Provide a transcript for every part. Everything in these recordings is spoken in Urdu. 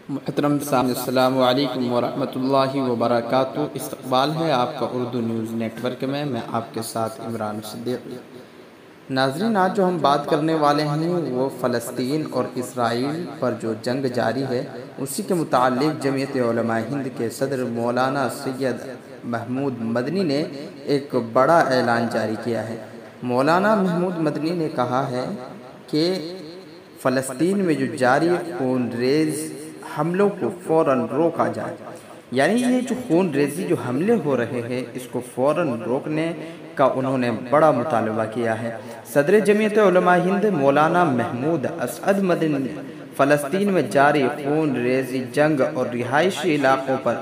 محترم سامعین السلام علیکم ورحمۃ اللہ وبرکاتہ۔ استقبال ہے آپ کا اردو نیوز نیٹ ورک میں آپ کے ساتھ عمران صدیق۔ ناظرین، آج جو ہم بات کرنے والے ہیں وہ فلسطین اور اسرائیل پر جو جنگ جاری ہے اسی کے متعلق جمعیت علماء ہند کے صدر مولانا سید محمود مدنی نے ایک بڑا اعلان جاری کیا ہے۔ مولانا محمود مدنی نے کہا ہے کہ فلسطین میں جو جاری خون ریز حملوں کو فوراً روکا جائے، یعنی یہ جو خون ریزی جو حملے ہو رہے ہیں اس کو فوراً روکنے کا انہوں نے بڑا مطالبہ کیا ہے۔ صدر جمعیت علماء ہند مولانا محمود اسعد مدنی نے فلسطین میں جاری خون ریزی جنگ اور رہائشی علاقوں پر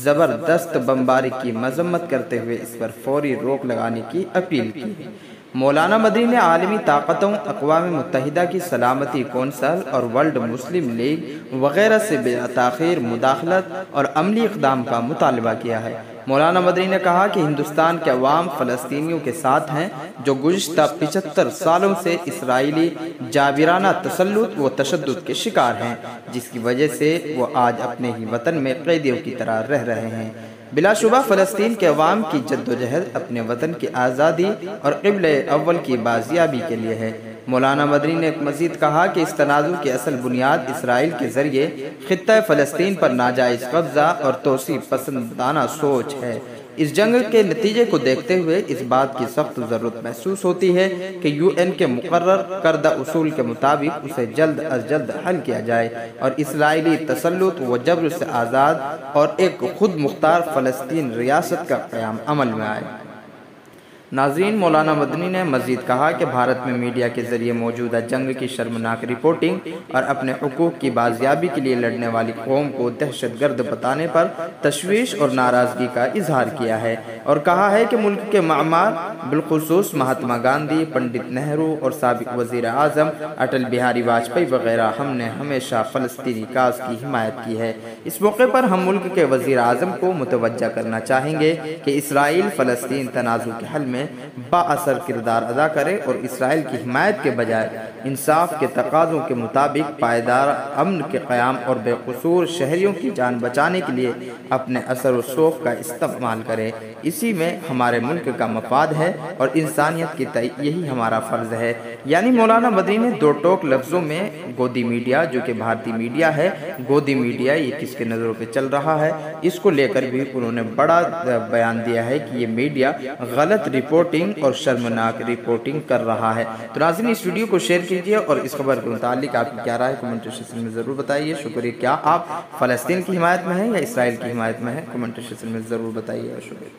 زبردست بمباری کی مذمت کرتے ہوئے اس پر فوری روک لگانے کی اپیل کی ہے۔ مولانا مدنی نے عالمی طاقتوں، اقوام متحدہ کی سلامتی کونسل اور ورلڈ مسلم لیگ وغیرہ سے بلا تاخیر مداخلت اور عملی اقدام کا مطالبہ کیا ہے۔ مولانا مدنی نے کہا کہ ہندوستان کے عوام فلسطینیوں کے ساتھ ہیں جو گزشتہ 75 سالوں سے اسرائیلی جابرانہ تسلط و تشدد کے شکار ہیں، جس کی وجہ سے وہ آج اپنے ہی وطن میں قیدیوں کی طرح رہ رہے ہیں۔ بلا شبہ فلسطین کے عوام کی جدوجہد اپنے وطن کی آزادی اور قبلہ اول کی بازیابی کے لیے ہے۔ مولانا مدنی نے مزید کہا کہ اس تنازع کی اصل بنیاد اسرائیل کے ذریعے خطہ فلسطین پر ناجائز قبضہ اور توسیع پسندانہ سوچ ہے۔ اس جنگ کے نتیجے کو دیکھتے ہوئے اس بات کی سخت ضرورت محسوس ہوتی ہے کہ UN کے مقرر کردہ اصول کے مطابق اسے جلد از جلد حل کیا جائے اور اسرائیلی تسلط و جبر سے آزاد اور ایک خود مختار فلسطین ریاست کا قیام عمل میں آئے۔ ناظرین، مولانا مدنی نے مزید کہا کہ بھارت میں میڈیا کے ذریعے موجودہ جنگ کی شرمناک رپورٹنگ اور اپنے حقوق کی بازیابی کے لیے لڑنے والی قوم کو دہشت گرد بتانے پر تشویش اور ناراضگی کا اظہار کیا ہے اور کہا ہے کہ ملک کے معمار بالخصوص مہاتما گاندھی، پنڈت نہرو اور سابق وزیر اعظم اٹل بہاری واجپئی وغیرہ ہم نے ہمیشہ فلسطینی کاز کی حمایت کی ہے۔ اس موقع پر ہم ملک کے وزیر اعظم کو متوجہ کرنا چاہیں گے کہ اسرائیل فلسطین تنازع کے حل میں با اثر کردار ادا کرے اور اسرائیل کی حمایت کے بجائے انصاف کے تقاضوں کے مطابق پائیدار امن کے قیام اور بے قصور شہریوں کی جان بچانے کے لیے اپنے اثر و شوق کا استعمال کرے۔ اسی میں ہمارے ملک کا مفاد ہے اور انسانیت کی یہی ہمارا فرض ہے۔ یعنی مولانا مدنی نے دو ٹوک لفظوں میں گودی میڈیا جو کہ بھارتی میڈیا ہے، گودی میڈیا یہ کس کے نظروں پہ چل رہا ہے، اس کو لے کر بھی انہوں نے بڑا بیان دیا ہے کہ یہ میڈیا غلط رپورٹنگ اور شرمناک رپورٹنگ کر رہا ہے۔ تو ناظرین، اس ویڈیو کو شیئر کیجئے اور اس خبر کے متعلق آپ کی کیا رائے کمنٹ سیکشن میں ضرور بتائیے۔ شکریہ۔ کیا آپ فلسطین کی حمایت میں ہیں یا اسرائیل کی حمایت میں ہیں؟ کمنٹ سیکشن میں ضرور بتائیے۔ شکریہ۔